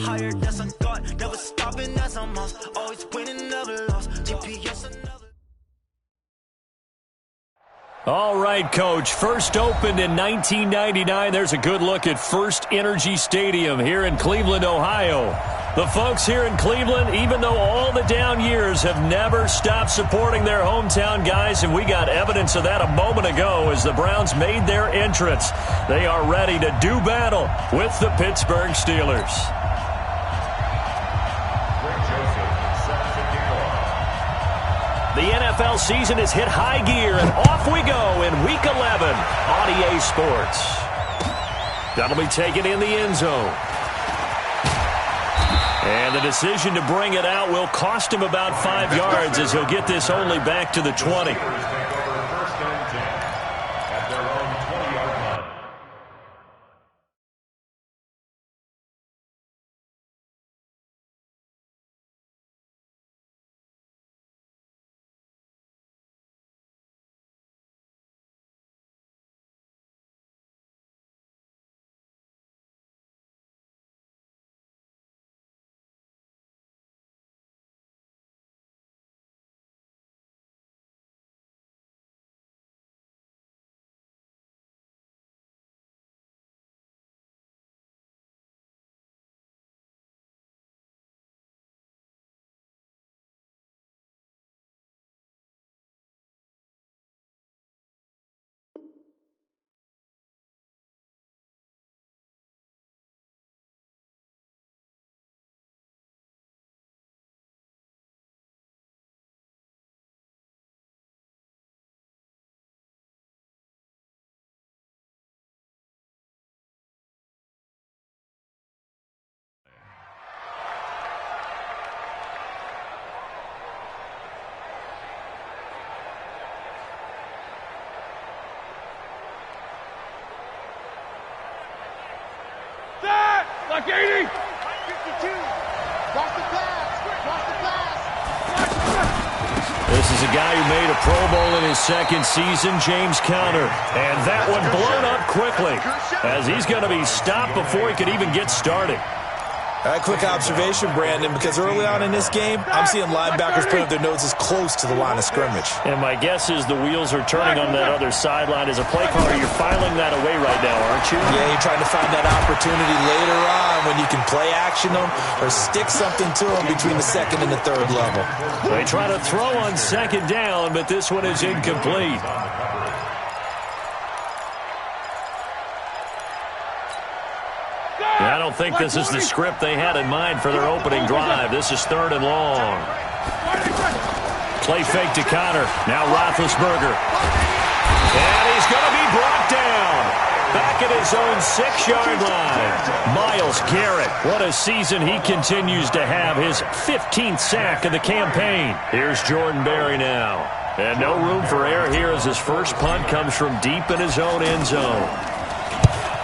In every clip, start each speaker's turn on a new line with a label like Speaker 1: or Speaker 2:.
Speaker 1: higher, that's a God. Never stopping, that's a must. Always winning, never lost. GPS another.
Speaker 2: All right, Coach. First opened in 1999. There's a good look at First Energy Stadium here in Cleveland, Ohio. The folks here in Cleveland, even though all the down years, have never stopped supporting their hometown guys, and we got evidence of that a moment ago as the Browns made their entrance. They are ready to do battle with the Pittsburgh Steelers. The NFL season has hit high gear, and off we go in Week 11 on EA Sports. That'll be taken in the end zone. And the decision to bring it out will cost him about 5 yards as he'll get this only back to the 20.
Speaker 3: Like 80! 52! Cross the pass! Cross the pass!
Speaker 2: This is a guy who made a Pro Bowl in his second season, James Conner. And that one blown up quickly as he's going to be stopped before he could even get started.
Speaker 4: A quick observation, Brandon, because early on in this game, I'm seeing linebackers put up their noses close to the line of scrimmage.
Speaker 2: And my guess is the wheels are turning on that other sideline. As a play caller, you're filing that away right now, aren't you?
Speaker 4: Yeah, you're trying to find that opportunity later on when you can play action them or stick something to them between the second and the third level.
Speaker 2: They try to throw on second down, but this one is incomplete. I don't think this is the script they had in mind for their opening drive. This is 3rd and long. Play fake to Conner. Now Roethlisberger. And he's going to be brought down. Back at his own 6-yard line. Myles Garrett. What a season he continues to have. His 15th sack of the campaign. Here's Jordan Berry now. And no room for error here as his first punt comes from deep in his own end zone.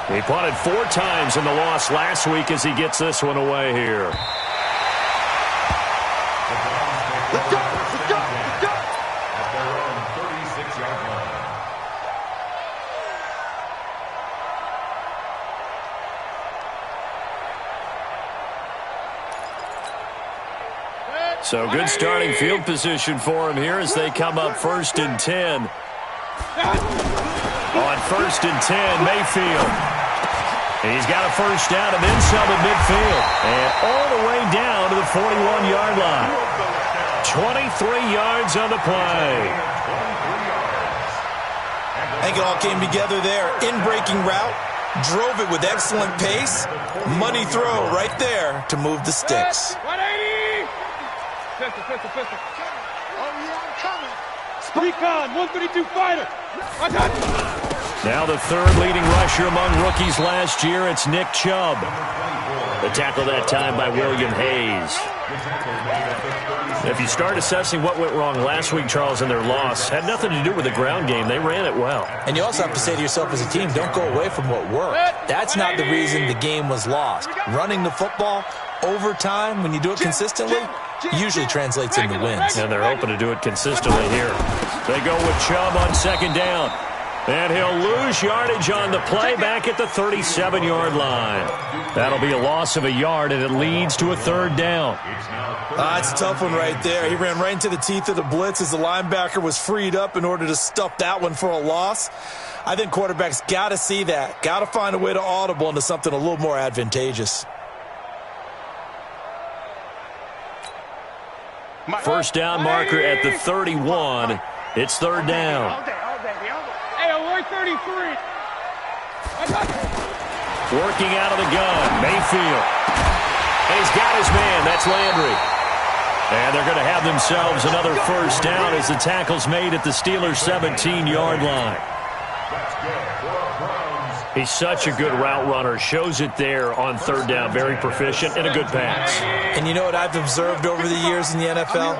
Speaker 2: He punted 4 times in the loss last week as he gets this one away here.
Speaker 3: Let's go! Let's go! Let's go!
Speaker 5: At their own 36-yard line.
Speaker 2: So good starting field position for him here as they come up 1st and 10. On 1st and 10, Mayfield. He's got a first down and then some at midfield. And all the way down to the 41-yard line. 23 yards on the play.
Speaker 4: I think it all came together there. In-breaking route, drove it with excellent pace. Money throw right there to move the sticks.
Speaker 3: 180! Pistol. Oh, yeah, I'm coming. Recon, 132 fighter.
Speaker 2: Now the 3rd leading rusher among rookies last year, it's Nick Chubb. The tackle that time by William Hayes. If you start assessing what went wrong last week, Charles, in their loss, had nothing to do with the ground game. They ran it well.
Speaker 4: And you also have to say to yourself as a team, don't go away from what worked. That's not the reason the game was lost. Running the football over time, when you do it consistently, usually translates into wins.
Speaker 2: And they're hoping to do it consistently here. They go with Chubb on 2nd down. And he'll lose yardage on the play back at the 37-yard line. That'll be a loss of a yard, and it leads to a third down.
Speaker 4: It's a tough one right there. He ran right into the teeth of the blitz as the linebacker was freed up in order to stuff that one for a loss. I think quarterbacks got to see that. Got to find a way to audible into something a little more advantageous.
Speaker 2: First down marker at the 31. It's third down.
Speaker 3: Hey, alert 33.
Speaker 2: Working out of the gun, Mayfield. And he's got his man. That's Landry. And they're going to have themselves another first down as the tackle's made at the Steelers' 17-yard line. He's such a good route runner. Shows it there on third down. Very proficient and a good pass.
Speaker 4: And you know what I've observed over the years in the NFL?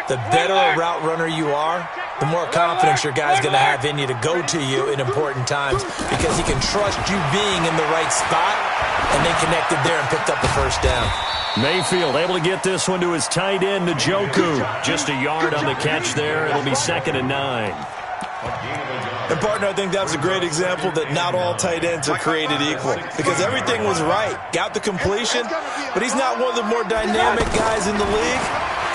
Speaker 4: The better a route runner you are, the more confidence your guy's going to have in you to go to you in important times because he can trust you being in the right spot, and they connected there and picked up the first down.
Speaker 2: Mayfield able to get this one to his tight end, Njoku. Just a yard on the catch there. It'll be 2nd and 9.
Speaker 4: And, partner, I think that was a great example that not all tight ends are created equal because everything was right. Got the completion, but he's not one of the more dynamic guys in the league.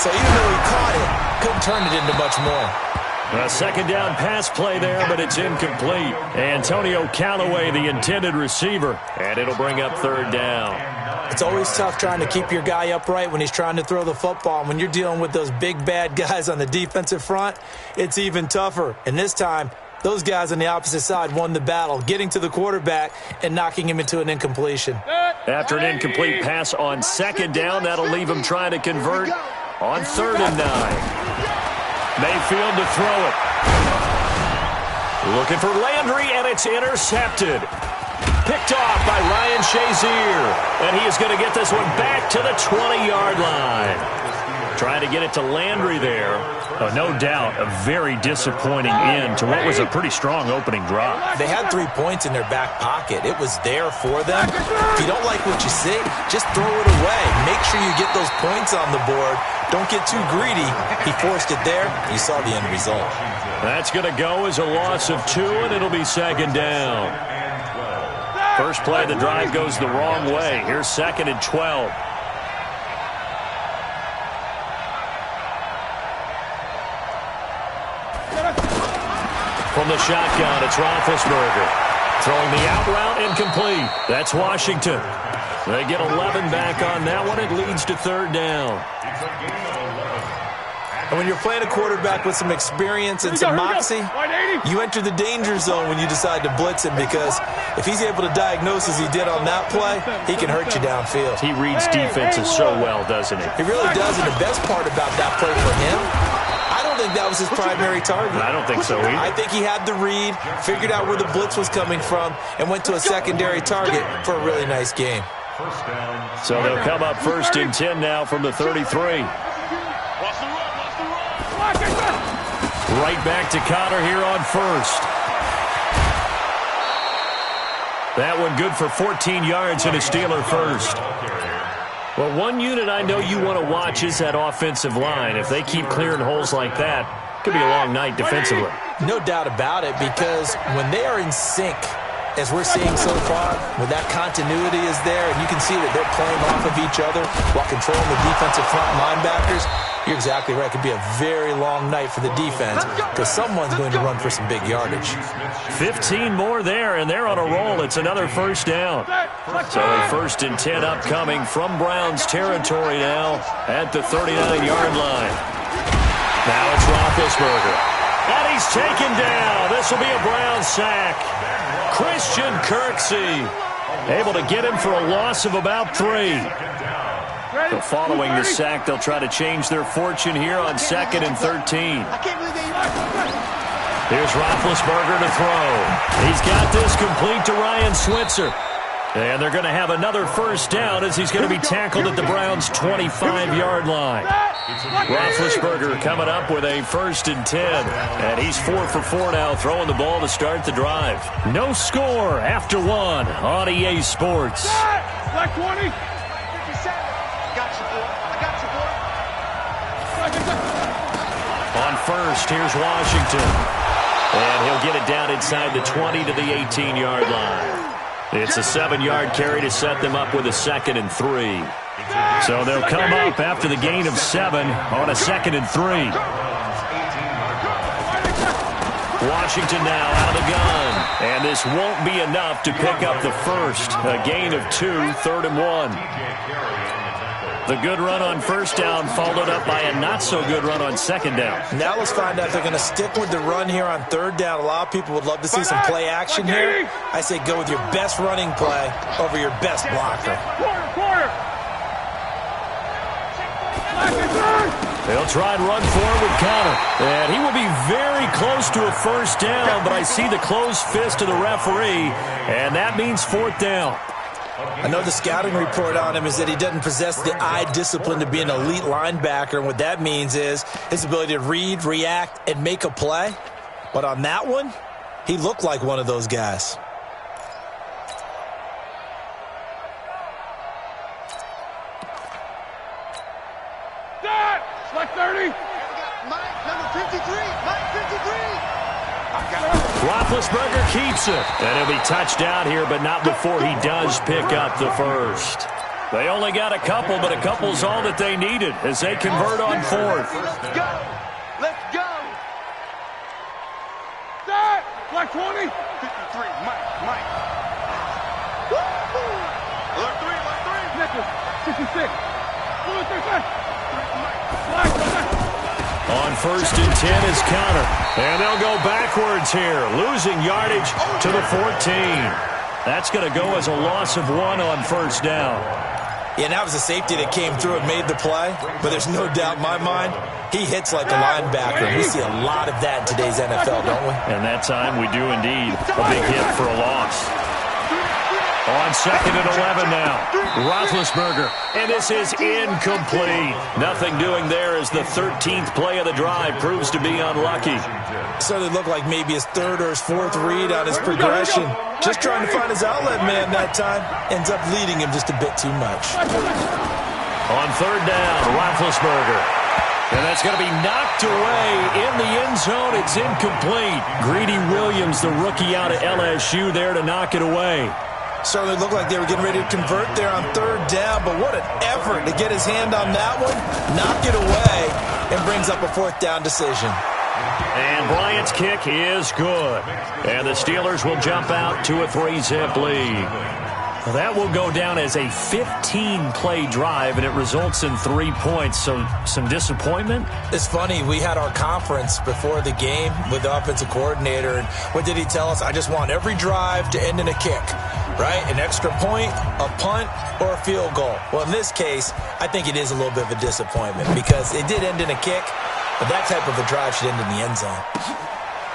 Speaker 4: So even though he caught it, couldn't turn it into much more.
Speaker 2: A second down pass play there, but it's incomplete. Antonio Callaway, the intended receiver, and it'll bring up third down.
Speaker 4: It's always tough trying to keep your guy upright when he's trying to throw the football. And when you're dealing with those big, bad guys on the defensive front, it's even tougher. And this time, those guys on the opposite side won the battle, getting to the quarterback and knocking him into an incompletion.
Speaker 2: After an incomplete pass on second down, that'll leave him trying to convert on 3rd and 9. Mayfield to throw it. Looking for Landry, and it's intercepted. Picked off by Ryan Shazier. And he is going to get this one back to the 20-yard line. Trying to get it to Landry there. No doubt a very disappointing end to what was a pretty strong opening drive.
Speaker 4: They had 3 points in their back pocket. It was there for them. If you don't like what you see, just throw it away. Make sure you get those points on the board. Don't get too greedy. He forced it there. You saw the end result.
Speaker 2: That's going to go as a loss of 2, and it'll be 2nd down. First play of the drive goes the wrong way. Here's 2nd and 12. From the shotgun, it's Roethlisberger. Throwing the out route, incomplete. That's Washington. They get 11 back on that one. It leads to third down.
Speaker 4: And when you're playing a quarterback with some experience and some moxie, you enter the danger zone when you decide to blitz him because if he's able to diagnose as he did on that play, he can hurt you downfield.
Speaker 2: He reads defenses so well, doesn't he?
Speaker 4: He really does, and the best part about that play for him, I don't think that was his primary target.
Speaker 2: I don't think so either.
Speaker 4: I think he had the read, figured out where the blitz was coming from, and went to a secondary target for a really nice game.
Speaker 2: So they'll come up 1st and 10 now from the 33. Right back to Connor here on 1st. That one good for 14 yards and a Steeler first. Well, one unit I know you want to watch is that offensive line. If they keep clearing holes like that, it could be a long night defensively.
Speaker 4: No doubt about it, because when they are in sync, as we're seeing so far, when that continuity is there and you can see that they're playing off of each other while controlling the defensive front linebackers, you're exactly right. It could be a very long night for the defense because someone's going to run for some big yardage.
Speaker 2: 15 more there, and they're on a roll. It's another first down. So a 1st and 10 upcoming from Browns territory now at the 39-yard line. Now it's Roethlisberger. And he's taken down. This will be a Brown sack. Christian Kirksey able to get him for a loss of about 3. So following the sack, they'll try to change their fortune here on 2nd and 13. Here's Roethlisberger to throw. He's got this complete to Ryan Switzer. And they're going to have another first down as he's going to be tackled at the Browns' 25-yard line. Roethlisberger coming up with a 1st and 10. And he's 4 for 4 now, throwing the ball to start the drive. No score after 1 on EA Sports.
Speaker 3: Black 20.
Speaker 2: On 1st, here's Washington. And he'll get it down inside the 20 to the 18-yard line. It's a 7-yard carry to set them up with a 2nd and 3. So they'll come up after the gain of 7 on a 2nd and 3. Washington now out of the gun. And this won't be enough to pick up the first. A gain of 2, 3rd and 1. The good run on first down followed up by a not-so-good run on 2nd down.
Speaker 4: Now let's find out if they're going to stick with the run here on 3rd down. A lot of people would love to see some play action here. I say go with your best running play over your best blocker.
Speaker 2: They'll try and run forward with Connor. And he will be very close to a first down, but I see the closed fist of the referee, and that means 4th down.
Speaker 4: I know the scouting report on him is that he doesn't possess the eye discipline to be an elite linebacker, and what that means is his ability to read, react, and make a play. But on that one, he looked like one of those guys.
Speaker 3: Select 30. Mike, number 53. Mike, 53.
Speaker 2: Roethlisberger keeps it. And he'll be touched down here, but not before he does pick up the first. They only got a couple, but a couple's all that they needed as they convert on 4th.
Speaker 3: Let's go. Let's go. Start. Select 20. 53. Mike. Alert 3. Nicholas, 66. Blue 36.
Speaker 2: On 1st and 10 is Connor. And they'll go backwards here, losing yardage to the 14. That's going to go as a loss of 1 on 1st down.
Speaker 4: Yeah, and that was a safety that came through and made the play. But there's no doubt in my mind, he hits like a linebacker. We see a lot of that in today's NFL, don't we?
Speaker 2: And that time we do indeed. A big hit for a loss. On 2nd and 11 now, Roethlisberger, and this is incomplete. Nothing doing there as the 13th play of the drive proves to be unlucky.
Speaker 4: So it looked like maybe his 3rd or his 4th read on his progression. Just trying to find his outlet man that time. Ends up leading him just a bit too much.
Speaker 2: On 3rd down, Roethlisberger. And that's going to be knocked away in the end zone. It's incomplete. Greedy Williams, the rookie out of LSU, there to knock it away.
Speaker 4: Certainly looked like they were getting ready to convert there on 3rd down, but what an effort to get his hand on that one, knock it away, and brings up a 4th down decision.
Speaker 2: And Bryant's kick is good. And the Steelers will jump out to a 3-zip lead. Well, that will go down as a 15-play drive, and it results in 3 points. So some disappointment?
Speaker 4: It's funny. We had our conference before the game with the offensive coordinator, and what did he tell us? I just want every drive to end in a kick, right? An extra point, a punt, or a field goal. Well, in this case, I think it is a little bit of a disappointment because it did end in a kick, but that type of a drive should end in the end zone.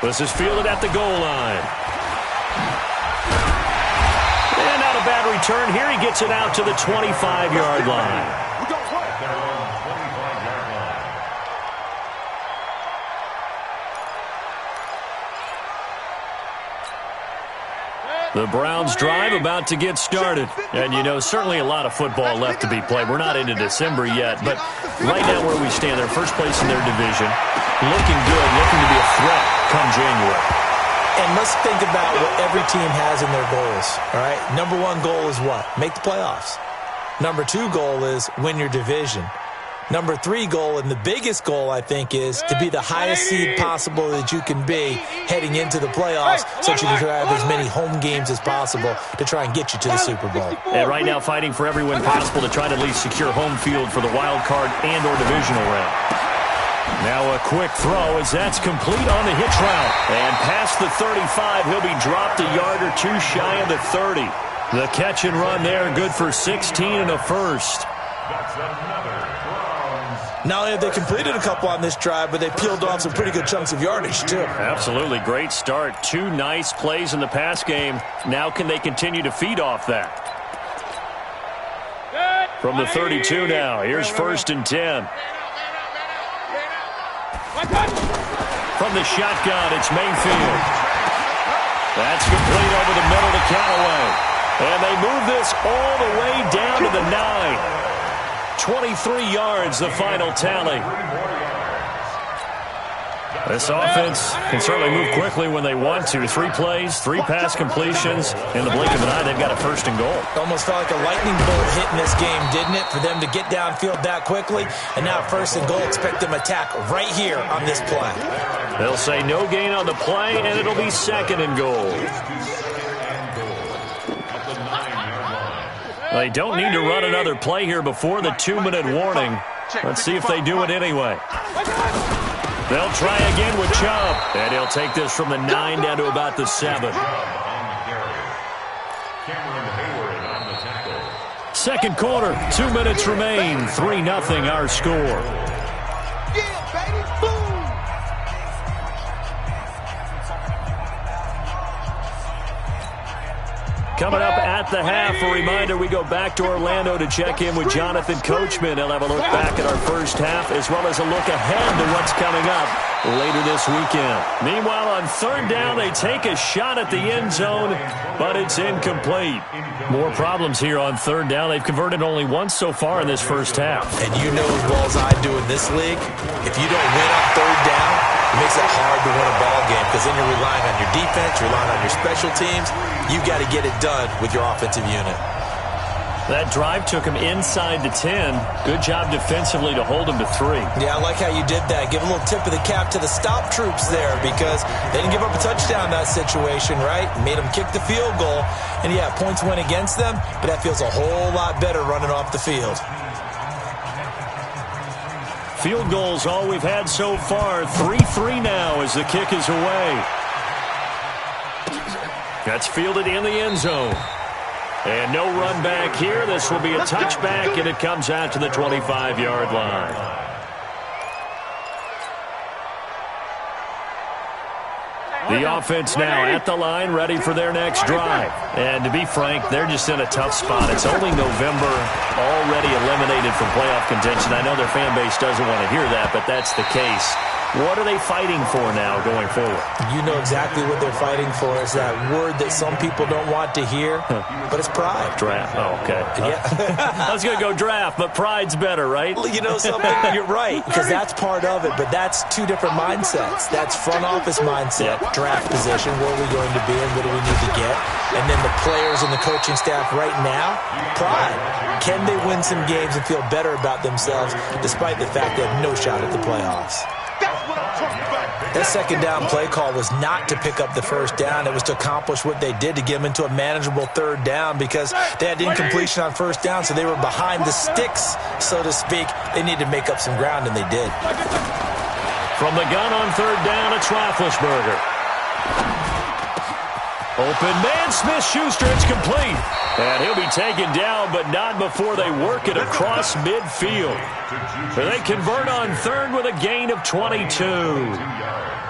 Speaker 2: This is fielded at the goal line. And not a bad return here. He gets it out to the 25-yard line. The Browns drive about to get started. And, you know, certainly a lot of football left to be played. We're not into December yet, but right now where we stand, they're first place in their division. Looking good, looking to be a threat come January.
Speaker 4: And let's think about what every team has in their goals, all right? Number 1 goal is what? Make the playoffs. Number 2 goal is win your division. Number 3 goal, and the biggest goal, I think, is to be the highest seed possible that you can be heading into the playoffs so that you can have as many home games as possible to try and get you to the Super Bowl.
Speaker 2: And right now fighting for every win possible to try to at least secure home field for the wild card and or divisional round. Now a quick throw as that's complete on the hitch route. And past the 35, he'll be dropped a yard or two shy of the 30. The catch and run there, good for 16 and a first.
Speaker 5: That's another Browns.
Speaker 4: Not only have they completed a couple on this drive, but they peeled off some pretty good chunks of yardage, too.
Speaker 2: Absolutely. Great start. 2 nice plays in the pass game. Now can they continue to feed off that? From the 32 now. Here's 1st and 10. From the shotgun, it's Mayfield. That's complete over the middle to Callaway. And they move this all the way down to the 9. 23 yards, the final tally. This offense can certainly move quickly when they want to. 3 plays, 3 pass completions. In the blink of an eye, they've got a 1st and goal.
Speaker 4: Almost felt like a lightning bolt hit in this game, didn't it? For them to get downfield that quickly. And now 1st and goal, expect them to attack right here on this play.
Speaker 2: They'll say no gain on the play, and it'll be 2nd and goal. They don't need to run another play here before the 2-minute warning. Let's see if they do it anyway. They'll try again with Chubb, and he'll take this from the 9 down to about the 7. Second quarter, 2 minutes remain, 3-0 our score. Coming up at the half, a reminder, we go back to Orlando to check in with Jonathan Coachman. He'll have a look back at our first half as well as a look ahead to what's coming up later this weekend. Meanwhile, on 3rd down, they take a shot at the end zone, but it's incomplete. More problems here on 3rd down. They've converted only once so far in this first half.
Speaker 4: And you know as well as I do in this league, if you don't win on 3rd down, it makes it hard to win a ball game because then you're relying on your defense, you're relying on your special teams. You got to get it done with your offensive unit.
Speaker 2: That drive took him inside the 10. Good job defensively to hold him to 3.
Speaker 4: Yeah, I like how you did that. Give a little tip of the cap to the stop troops there because they didn't give up a touchdown in that situation, right? Made them kick the field goal. And, yeah, points went against them, but that feels a whole lot better running off the field.
Speaker 2: Field goals all we've had so far. 3-3 now as the kick is away. That's fielded in the end zone. And no run back here. This will be a touchback, and it comes out to the 25-yard line. The offense now at the line, ready for their next drive. And to be frank, they're just in a tough spot. It's only November, already eliminated from playoff contention. I know their fan base doesn't want to hear that, but that's the case. What are they fighting for now going forward?
Speaker 4: You know exactly what they're fighting for. Is that word that some people don't want to hear, but it's pride.
Speaker 2: Draft. Oh, okay.
Speaker 4: Yeah.
Speaker 2: I was going to go draft, but pride's better, right?
Speaker 4: You know something? You're right, because that's part of it, but that's 2 different mindsets. That's front office mindset, draft position, where are we going to be and what do we need to get? And then the players and the coaching staff right now, pride. Can they win some games and feel better about themselves despite the fact they have no shot at the playoffs? That 2nd down play call was not to pick up the 1st down. It was to accomplish what they did to get them into a manageable 3rd down because they had incompletion on 1st down, so they were behind the sticks, so to speak. They needed to make up some ground, and they did.
Speaker 2: From the gun on 3rd down, it's Roethlisberger. Open man, Smith-Schuster, it's complete. And he'll be taken down, but not before they work it across midfield. They convert on 3rd with a gain of 22.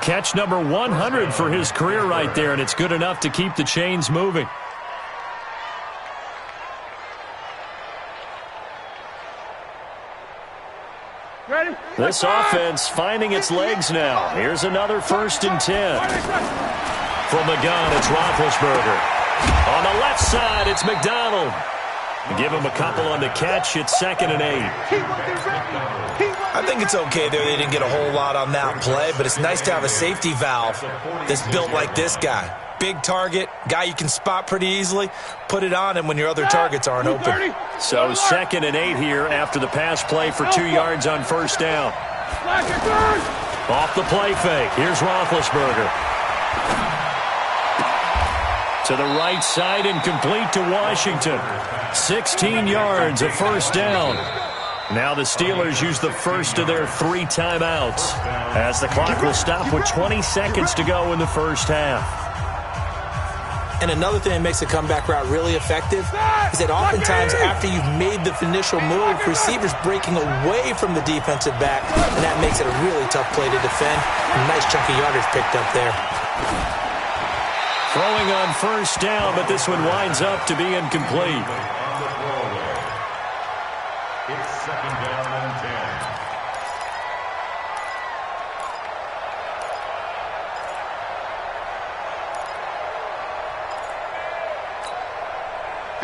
Speaker 2: Catch number 100 for his career right there, and it's good enough to keep the chains moving.
Speaker 3: Ready?
Speaker 2: This offense finding its legs now. Here's another 1st and 10. From the gun, it's Roethlisberger. On the left side, it's McDonald. Give him a couple on the catch. It's 2nd and 8.
Speaker 4: I think it's okay there. They didn't get a whole lot on that play, but it's nice to have a safety valve that's built like this guy. Big target, guy you can spot pretty easily. Put it on him when your other targets aren't open.
Speaker 2: So 2nd and 8 here after the pass play for 2 yards on 1st down. Off the play fake. Here's Roethlisberger. To the right side and complete to Washington. 16 yards, a 1st down. Now the Steelers use the first of their 3 timeouts as the clock will stop with 20 seconds to go in the first half.
Speaker 4: And another thing that makes a comeback route really effective is that oftentimes after you've made the initial move, receivers breaking away from the defensive back, and that makes it a really tough play to defend. A nice chunk of yardage picked up there.
Speaker 2: Throwing on 1st down, but this one winds up to be incomplete.
Speaker 5: It's 2nd down and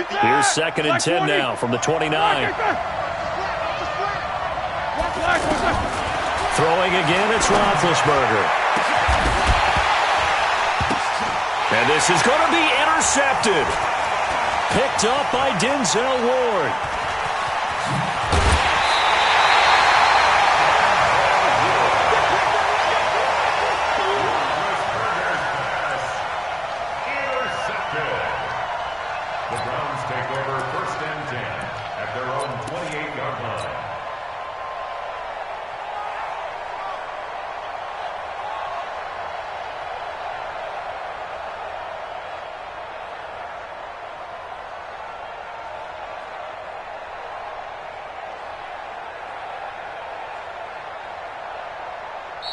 Speaker 5: 10.
Speaker 2: Here's 2nd and 10 now from the 29. Throwing again, it's Roethlisberger. And this is going to be intercepted. Picked up by Denzel Ward.
Speaker 5: Intercepted. The Browns take over 1st and 10 at their own 28-yard line.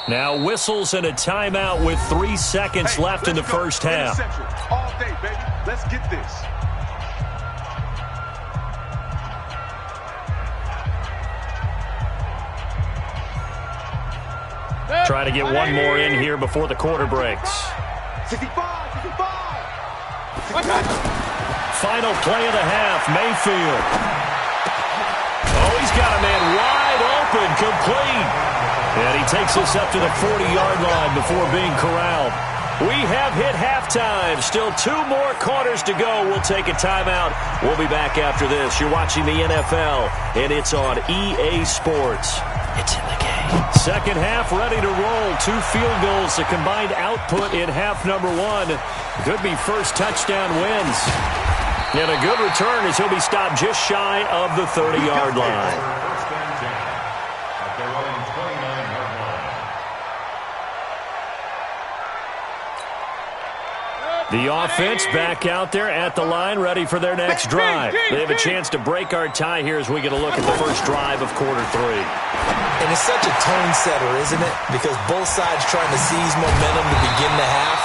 Speaker 2: Now whistles and a timeout with 3 seconds left in the first half.
Speaker 3: All day, baby. Let's get this.
Speaker 2: Try to get one more in here before the quarter breaks.
Speaker 3: 65.
Speaker 2: Final play of the half, Mayfield. Oh, he's got a man wide open, complete. And he takes us up to the 40-yard line before being corralled. We have hit halftime. Still 2 more quarters to go. We'll take a timeout. We'll be back after this. You're watching the NFL, and it's on EA Sports. It's in the game. Second half ready to roll. 2 field goals, a combined output in half number 1. Could be first touchdown wins. And a good return as he'll be stopped just shy of the 30-yard line.
Speaker 5: First and 10 at their own 29-yard line.
Speaker 2: The offense back out there at the line, ready for their next drive. They have a chance to break our tie here as we get a look at the first drive of quarter 3.
Speaker 4: And it's such a tone setter, isn't it? Because both sides trying to seize momentum to begin the half.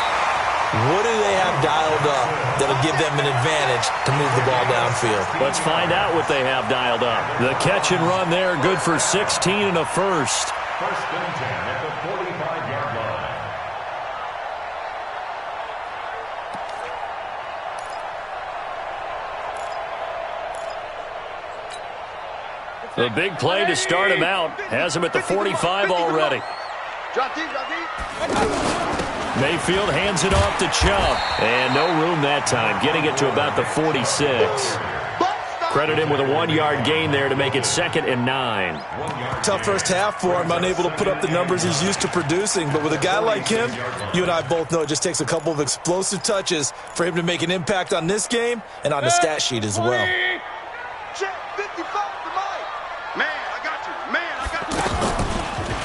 Speaker 4: What do they have dialed up that'll give them an advantage to move the ball downfield?
Speaker 2: Let's find out what they have dialed up. The catch and run there, good for 16 and a first.
Speaker 5: First and 10 at the 45-yard line.
Speaker 2: The big play to start him out. Has him at the 45 already. Mayfield hands it off to Chubb. And no room that time, getting it to about the 46. Credit him with a 1-yard gain there to make it 2nd and 9.
Speaker 4: Tough first half for him, unable to put up the numbers he's used to producing. But with a guy like him, you and I both know it just takes a couple of explosive touches for him to make an impact on this game and on the stat sheet as well.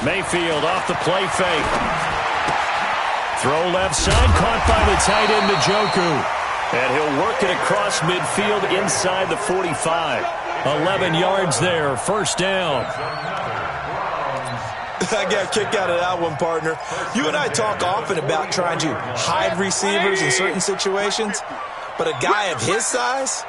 Speaker 2: Mayfield off the play fake. Throw left side, caught by the tight end, Njoku. And he'll work it across midfield inside the 45. 11 yards there, first down.
Speaker 4: I got a kick out of that one, partner. You and I talk often about trying to hide receivers in certain situations, but a guy of his size,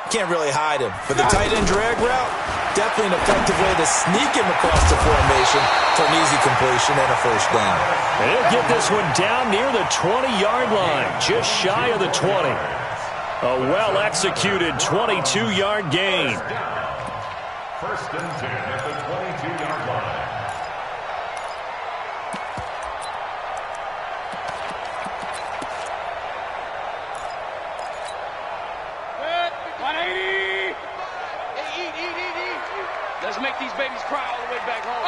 Speaker 4: can't really hide him. But the tight end drag route, definitely an effective way to sneak him across the formation for an easy completion and a first down.
Speaker 2: And he'll get this one down near the 20-yard line, just shy of the 20. A well-executed 22-yard gain.
Speaker 5: First and 10 at the 22-yard line.
Speaker 6: Let's make these babies cry all the way back home.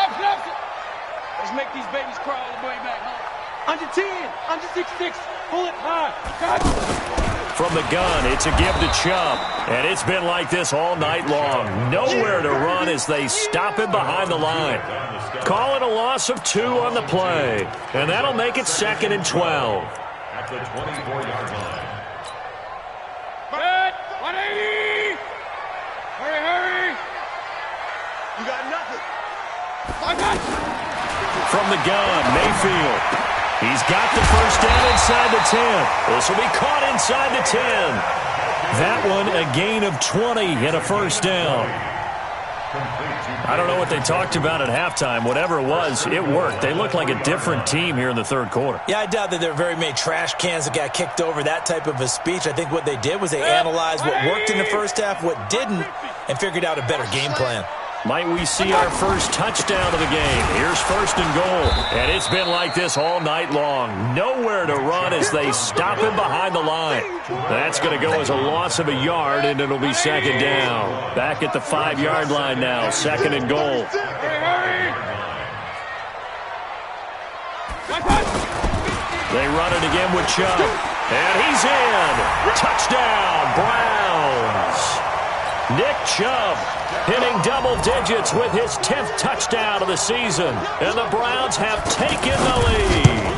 Speaker 6: Let's make these babies cry all the way back home. Under 10, under 6'6", pull it high.
Speaker 2: From the gun, it's a give to Chubb. And it's been like this all night long. Nowhere to run as they stop him behind the line. Call it a loss of 2 on the play. And that'll make it 2nd and 12.
Speaker 5: At the 24-yard line.
Speaker 6: 180! Hurry!
Speaker 3: You got nothing.
Speaker 2: From the gun, Mayfield. He's got the first down inside the 10. This will be caught inside the 10. That one a gain of 20 and a first down. I don't know what they talked about at halftime. Whatever it was, it worked. They look like a different team here in the third quarter.
Speaker 4: Yeah, I doubt that there are very many trash cans that got kicked over, that type of a speech. I think what they did was they analyzed what worked in the first half, what didn't, and figured out a better game plan.
Speaker 2: Might we see our first touchdown of the game? Here's first and goal. And it's been like this all night long. Nowhere to run as they stop him behind the line. That's going to go as a loss of a yard, and it'll be second down. Back at the 5-yard line now, second and goal. They run it again with Chubb. And he's in. Touchdown, Browns. Nick Chubb hitting double digits with his 10th touchdown of the season. And the Browns have taken the lead.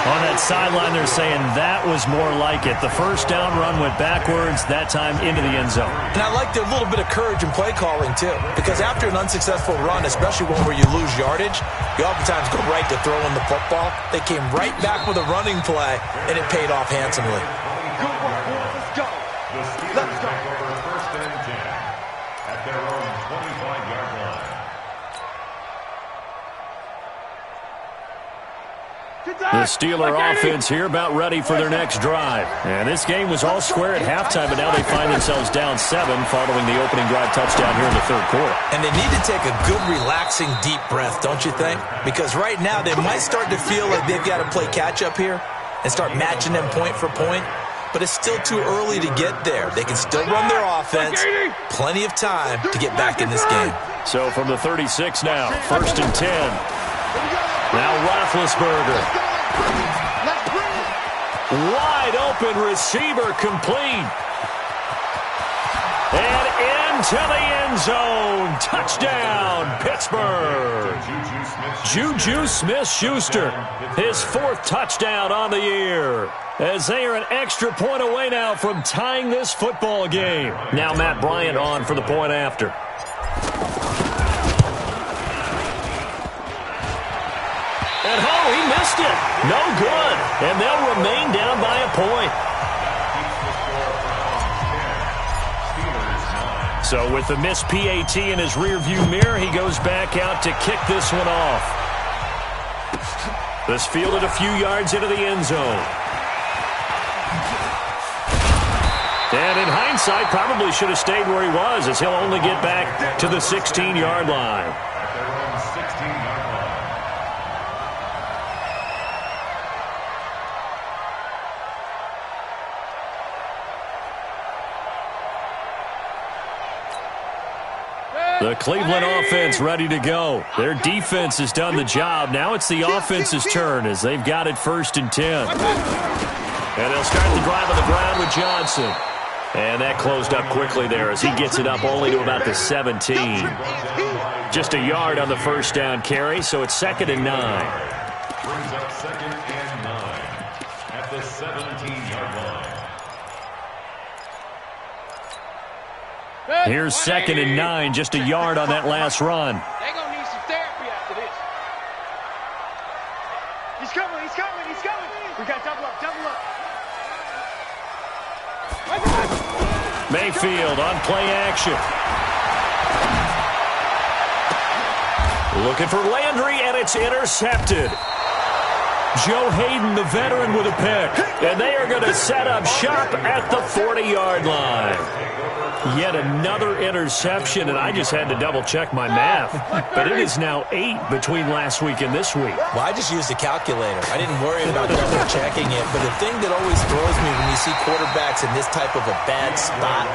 Speaker 7: On that sideline, they're saying that was more like it. The first down run went backwards, that time into the end zone.
Speaker 4: And I like their little bit of courage in play calling, too. Because after an unsuccessful run, especially one where you lose yardage, you oftentimes go right to throwing the football. They came right back with a running play, and it paid off handsomely.
Speaker 3: Good work, boys. Let's go. Let's go.
Speaker 5: First and 10 at their own 25-yard line.
Speaker 2: The Steeler offense here about ready for their next drive. And this game was all square at halftime, but now they find themselves down 7 following the opening drive touchdown here in the third quarter.
Speaker 4: And they need to take a good, relaxing, deep breath, don't you think? Because right now they might start to feel like they've got to play catch-up here and start matching them point for point. But it's still too early to get there. They can still run their offense. Plenty of time to get back in this game.
Speaker 2: So from the 36 now, first and 10. Now Roethlisberger. Wide open receiver complete. And into the end zone. Touchdown, Pittsburgh. Juju Smith-Schuster, his 4th touchdown on the year. As they are an extra point away now from tying this football game. Now Matt Bryant on for the point after. And he missed it. No good. And they'll remain down by a point. So with the missed PAT in his rearview mirror, he goes back out to kick this one off. This fielded a few yards into the end zone. And in hindsight, probably should have stayed where he was, as he'll only get back to the 16-yard line.
Speaker 5: At their own 16-yard line.
Speaker 2: The Cleveland offense ready to go. Their defense has done the job. Now it's the offense's turn as they've got it first and 10. And they'll start the drive on the ground with Johnson. And that closed up quickly there as he gets it up only to about the 17. Just a yard on the first down carry, so it's second and 9.
Speaker 5: Brings up second and 9 at the 17-yard line.
Speaker 2: Here's second and 9, just a yard on that last run.
Speaker 6: They're going to need some therapy after this.
Speaker 3: He's coming. We got double up.
Speaker 2: Mayfield on play action. Looking for Landry, and it's intercepted. Joe Hayden, the veteran, with a pick. And they are going to set up shop at the 40-yard line. Yet another interception, and I just had to double-check my math. But it is now 8 between last week and this week.
Speaker 4: Well, I just used a calculator. I didn't worry about double-checking it. But the thing that always throws me when you see quarterbacks in this type of a bad spot,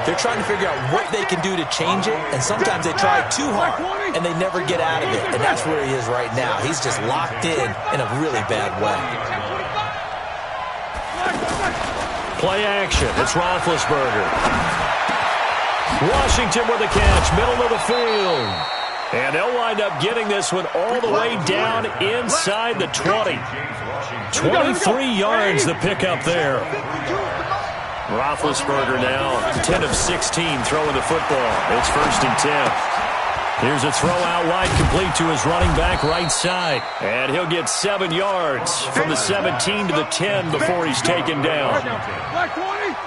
Speaker 4: they're trying to figure out what they can do to change it, and sometimes they try too hard, and they never get out of it. And that's where he is right now. He's just locked in a really bad way.
Speaker 2: Play action. It's Roethlisberger. Washington with the catch, middle of the field. And they'll wind up getting this one all the way down inside the 20. 23 yards the pickup there. Roethlisberger now 10 of 16 throwing the football. It's first and 10. Here's a throw out wide, complete to his running back right side. And he'll get 7 yards from the 17 to the 10 before he's taken down.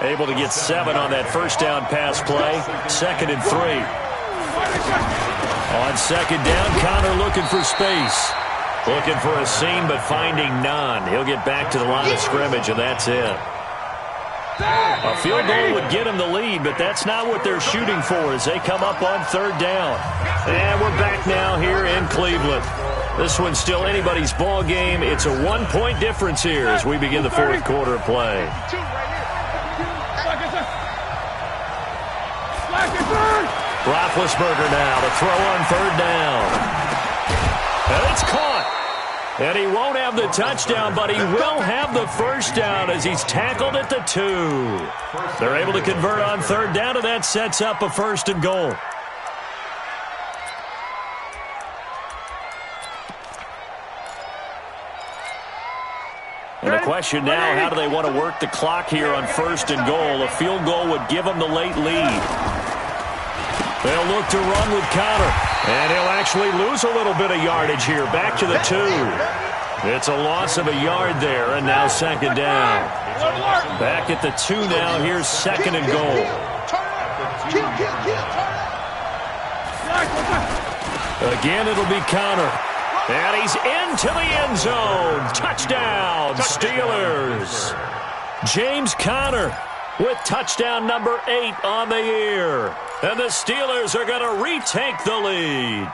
Speaker 2: Able to get 7 on that first down pass play. Second and 3. On second down, Connor looking for space. Looking for a seam, but finding none. He'll get back to the line of scrimmage, and that's it. A field goal would get them the lead, but that's not what they're shooting for as they come up on third down. And we're back now here in Cleveland. This one's still anybody's ball game. It's a 1-point difference here as we begin the fourth quarter of play. Roethlisberger now to throw on third down. And it's caught. And he won't have the touchdown, but he will have the first down as he's tackled at the 2. They're able to convert on third down, and that sets up a 1st and goal. And the question now, how do they want to work the clock here on 1st and goal? A field goal would give them the late lead. They'll look to run with Connor. And he'll actually lose a little bit of yardage here. Back to the 2. It's a loss of a yard there, and now 2nd down. Back at the 2 now. Here's 2nd and goal. Again, it'll be Connor. And he's into the end zone. Touchdown, Steelers. James Conner with touchdown number 8 on the year. And the Steelers are going to retake the lead.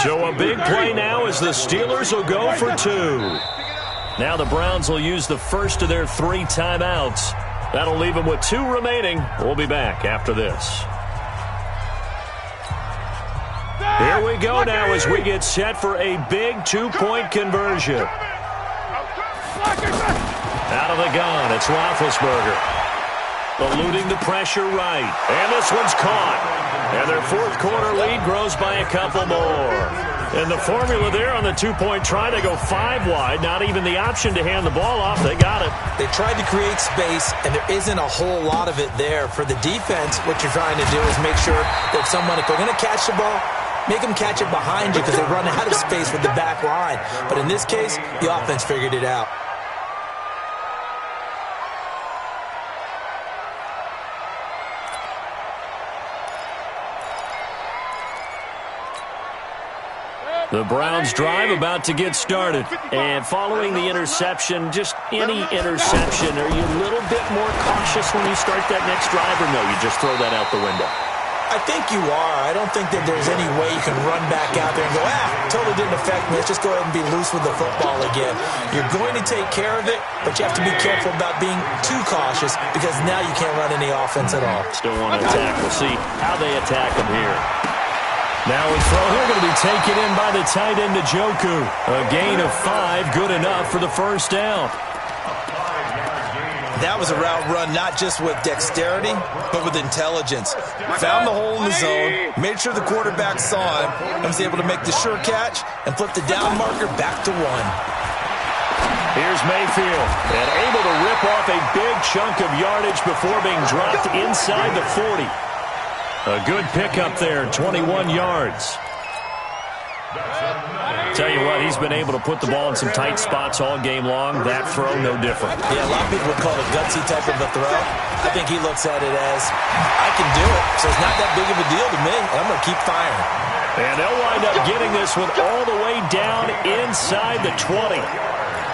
Speaker 2: So a big play now as the Steelers will go for 2. Now the Browns will use the first of their 3 timeouts. That'll leave them with 2 remaining. We'll be back after this. Here we go now as we get set for a big 2-point conversion. Out of the gun, it's Roethlisberger. Eluding the pressure right. And this one's caught. And their fourth quarter lead grows by a couple more. And the formula there on the 2-point try to go 5 wide. Not even the option to hand the ball off. They got it.
Speaker 4: They tried to create space, and there isn't a whole lot of it there. For the defense, what you're trying to do is make sure that if they're going to catch the ball, make them catch it behind you because they run out of space with the back line. But in this case, the offense figured it out.
Speaker 2: The Browns drive about to get started. And following the interception, just any interception, are you a little bit more cautious when you start that next drive, or no, you just throw that out the window?
Speaker 4: I think you are. I don't think that there's any way you can run back out there and go, totally didn't affect me. Let's just go ahead and be loose with the football again. You're going to take care of it, but you have to be careful about being too cautious because now you can't run any offense at all.
Speaker 2: Still want to attack. We'll see how they attack them here. Now a throw here going to be taken in by the tight end Njoku. A gain of 5, good enough for the first down.
Speaker 4: That was a route run not just with dexterity, but with intelligence. Found the hole in the zone, made sure the quarterback saw him, and was able to make the sure catch and flip the down marker back to 1.
Speaker 2: Here's Mayfield, and able to rip off a big chunk of yardage before being dropped inside the 40. A good pickup there, 21 yards. Tell you what, he's been able to put the ball in some tight spots all game long. That throw, no different.
Speaker 4: Yeah, a lot of people would call it a gutsy type of a throw. I think he looks at it as, I can do it, so it's not that big of a deal to me, and I'm going to keep firing.
Speaker 2: And they'll wind up getting this one all the way down inside the 20.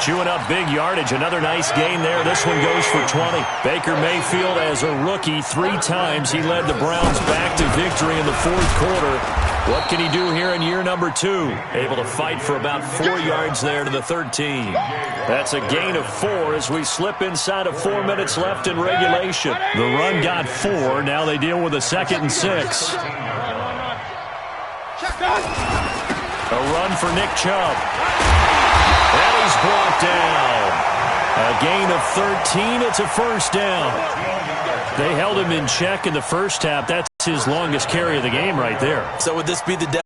Speaker 2: Chewing up big yardage. Another nice gain there. This one goes for 20. Baker Mayfield, as a rookie, 3 times he led the Browns back to victory in the fourth quarter. What can he do here in year number 2? Able to fight for about 4 yards there to the 13. That's a gain of 4 as we slip inside of 4 minutes left in regulation. The run got 4. Now they deal with a 2nd and 6. A run for Nick Chubb. And he's brought down. A gain of 13. It's a first down. They held him in check in the first half. That's his longest carry of the game right there.
Speaker 4: So would this be the